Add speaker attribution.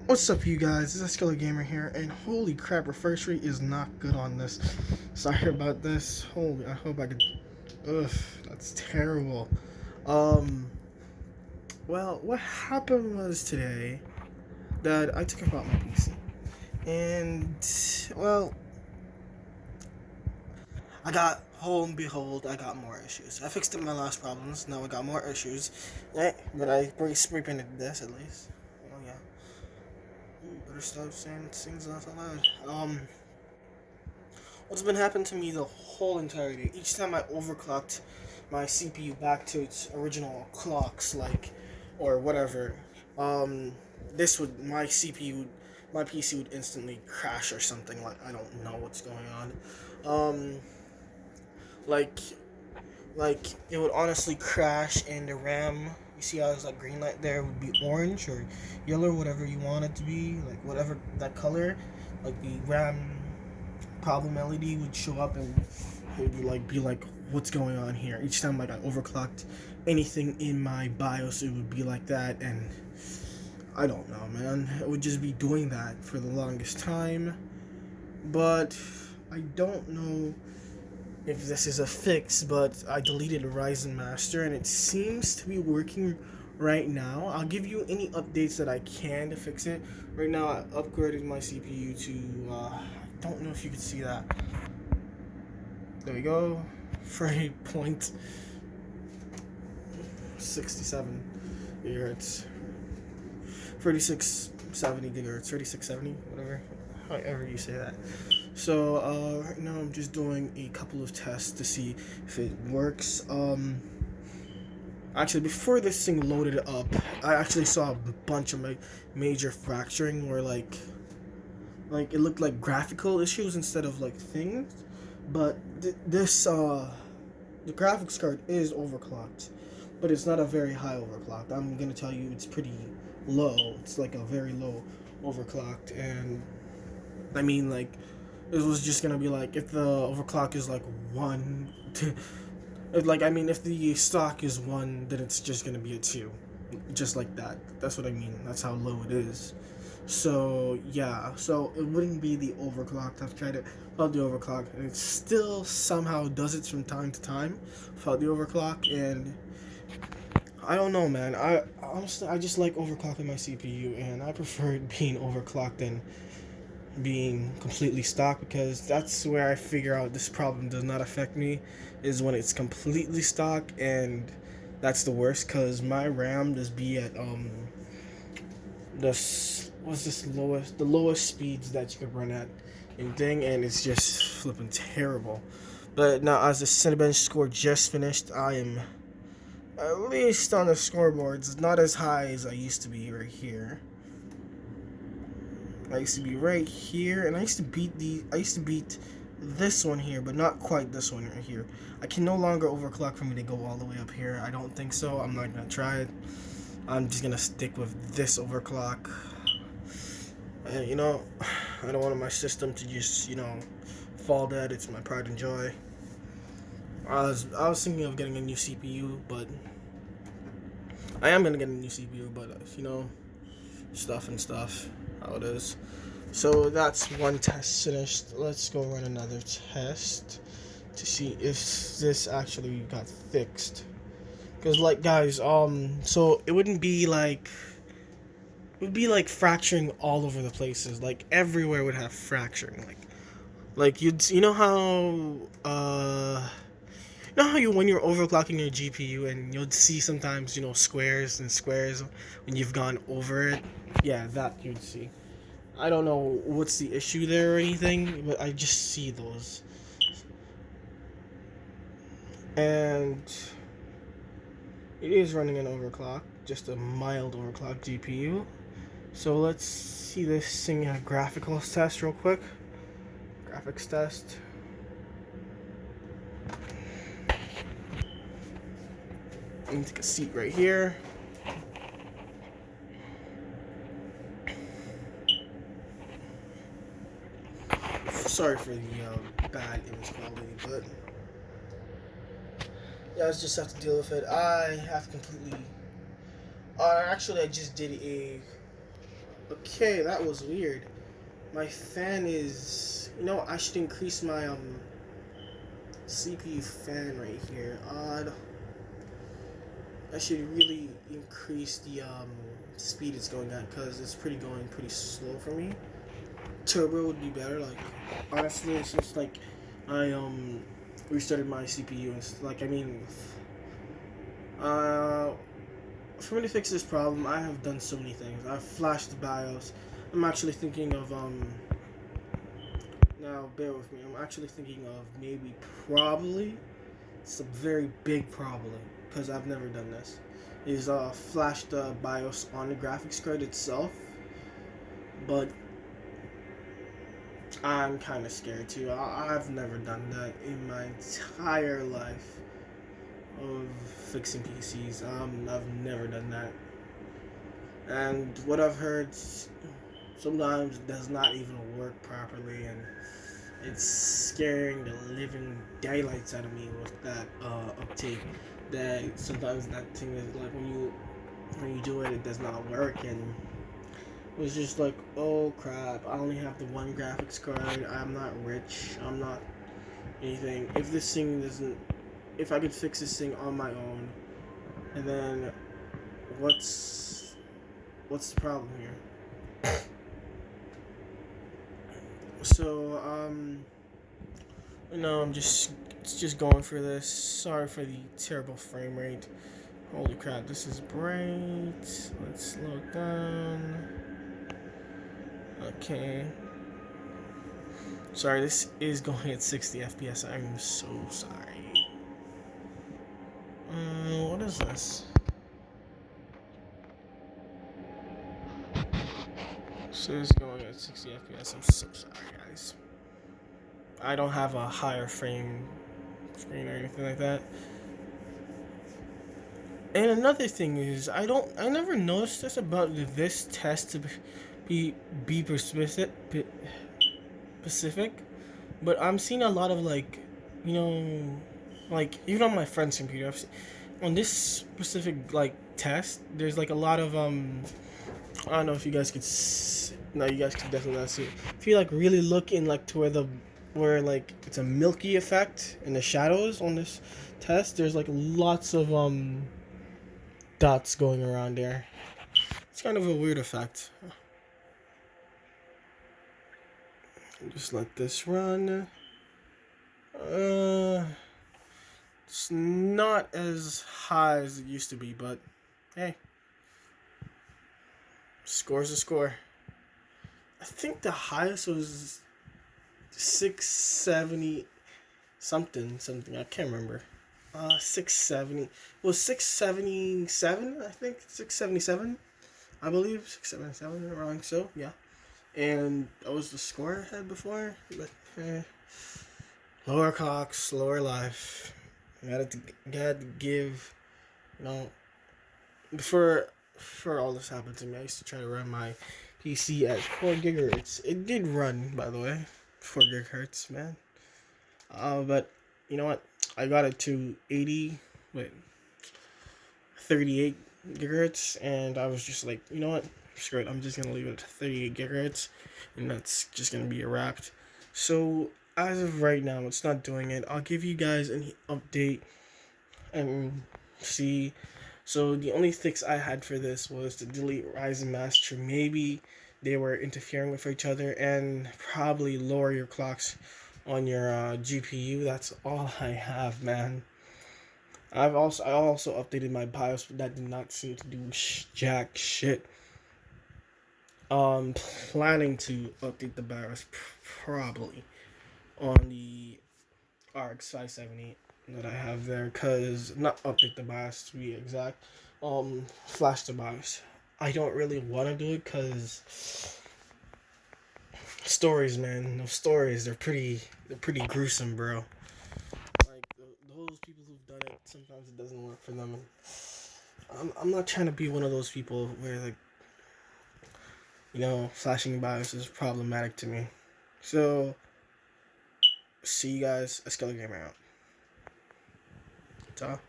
Speaker 1: What's up, you guys? This is Skiller Gamer here, and holy crap, refresh rate is not good on this. Sorry about this. Holy, I hope I could. Ugh, that's terrible. Um, well, what happened was today that I took apart my PC, and well, I got and behold, I got more issues. I fixed up my last problems. Now I got more issues. Right, but I spray painted this at least. Oh yeah. Ooh, better stop saying things not so loud. What's been happening to me the whole entire day? Each time I overclocked my CPU back to its original clocks, like, or whatever, um, my CPU, my PC would instantly crash or something. Like, I don't know what's going on. Um, like, like it would honestly crash, and the RAM, you see how there's like green light there, would be orange or yellow, whatever you want it to be, like whatever that color, like the RAM problem LED would show up, and it would be like, what's going on here? Each time like I overclocked anything in my BIOS, it would be like that, and I don't know, man. It would just be doing that for the longest time. But I don't know if this is a fix, but I deleted Ryzen Master and it seems to be working right now. I'll give you any updates that I can to fix it. Right now, I upgraded my CPU to, I don't know if you can see that. There we go. Frame point 67 gigahertz. 3670 gigahertz, 3670, whatever, however you say that. So right now I'm just doing a couple of tests to see if it works. Actually, before this thing loaded up, I actually saw a bunch of major fracturing where like it looked like graphical issues instead of like things. But the graphics card is overclocked, but it's not a very high overclocked. I'm gonna tell you it's pretty low. It's like a very low overclocked, and I mean, like, it was just gonna be like if the overclock is like one, if the stock is one, then it's just gonna be a two, just like that. That's what I mean. That's how low it is. So yeah, so it wouldn't be the overclocked. I've tried it without the overclock, and it still somehow does it from time to time without the overclock, and I don't know, man. I honestly, I just like overclocking my CPU, and I prefer it being overclocked than being completely stock, because that's where I figure out this problem does not affect me, is when it's completely stock, and that's the worst, because my RAM does be at the lowest speeds that you could run at anything, and it's just flipping terrible. But now, as the Cinebench score just finished, I am at least on the scoreboards not as high as I used to be right here. I used to be right here, and I used to beat this one here, but not quite this one right here. I can no longer overclock for me to go all the way up here. I don't think so. I'm not gonna try it. I'm just gonna stick with this overclock. And, I don't want my system to just, fall dead. It's my pride and joy. I was thinking of getting a new CPU, but I am gonna get a new CPU, but stuff, how it is. So that's one test finished. Let's go run another test to see if this actually got fixed. Because, like, guys, so it wouldn't be like, it would be like fracturing all over the places. Like, everywhere would have fracturing. Like you know how when you're overclocking your GPU, and you'll see sometimes, squares and squares when you've gone over it. Yeah, that you'd see. I don't know what's the issue there or anything, but I just see those. And it is running an overclock, just a mild overclock GPU. So let's see this thing in a graphics test real quick. Graphics test. I'm gonna take a seat right here. Sorry for the bad image quality, but yeah, I just have to deal with it. I have completely. Actually, I just did a Okay, that was weird. My fan is. I should increase my CPU fan right here. Odd. I should really increase the speed it's going at because it's going pretty slow for me. Turbo would be better. Like honestly, it's just like I restarted my CPU and uh for me to fix this problem, I have done so many things. I've flashed the BIOS. I'm actually thinking of now bear with me. I'm actually thinking of maybe probably it's a very big probably because I've never done this. Is flash the BIOS on the graphics card itself, but I'm kind of scared too. I've never done that in my entire life of fixing PCs. I've never done that. And what I've heard, sometimes it does not even work properly, and it's scaring the living daylights out of me with that uptake. That sometimes that thing is like when you do it, it does not work, and it was just like, oh crap! I only have the one graphics card. I'm not rich. I'm not anything. If I could fix this thing on my own, and then what's the problem here? So I'm just going for this. Sorry for the terrible frame rate. Holy crap, this is bright. Let's slow it down. Okay. Sorry, this is going at 60 FPS. I'm so sorry. What is this? So it's going at 60 FPS. I'm so sorry, guys. I don't have a higher frame screen or anything like that. And another thing is, I never noticed this about this test to be specific, but I'm seeing a lot of you know, even on my friend's computer, on this specific test, there's like a lot of I don't know if you guys could. No, you guys could definitely not see it. If you really look in to where it's a milky effect in the shadows on this test, there's lots of dots going around there. It's kind of a weird effect. Just let this run. It's not as high as it used to be, but hey, score's a score. I think the highest was 670 something. I can't remember. 670 was 677. I think 677. I believe 677. Wrong. So yeah, and that was the score I had before. But lower clocks, lower life. Gotta give. You know, before all this happened to me, I used to try to run my PC at 4 gigahertz. It did run, by the way, 4 gigahertz, man. But you know what? I got it to 38 gigahertz, and I was just like, you know what? Screw it. I'm just gonna leave it at 38 gigahertz, and that's just gonna be a wrap. So as of right now, it's not doing it. I'll give you guys an update and see. So the only fix I had for this was to delete Rise and Master. Maybe they were interfering with each other, and probably lower your clocks on your GPU. That's all I have, man. I also updated my BIOS, but that did not seem to do jack shit. Planning to update the BIOS probably on the RX 570 that I have there, cause not update the BIOS to be exact. Flash the BIOS. I don't really want to do it cause stories, man. Those stories they're pretty gruesome, bro. Those people who've done it, sometimes it doesn't work for them. And I'm not trying to be one of those people where flashing BIOS is problematic to me. So see you guys. A Gamer out. Ta.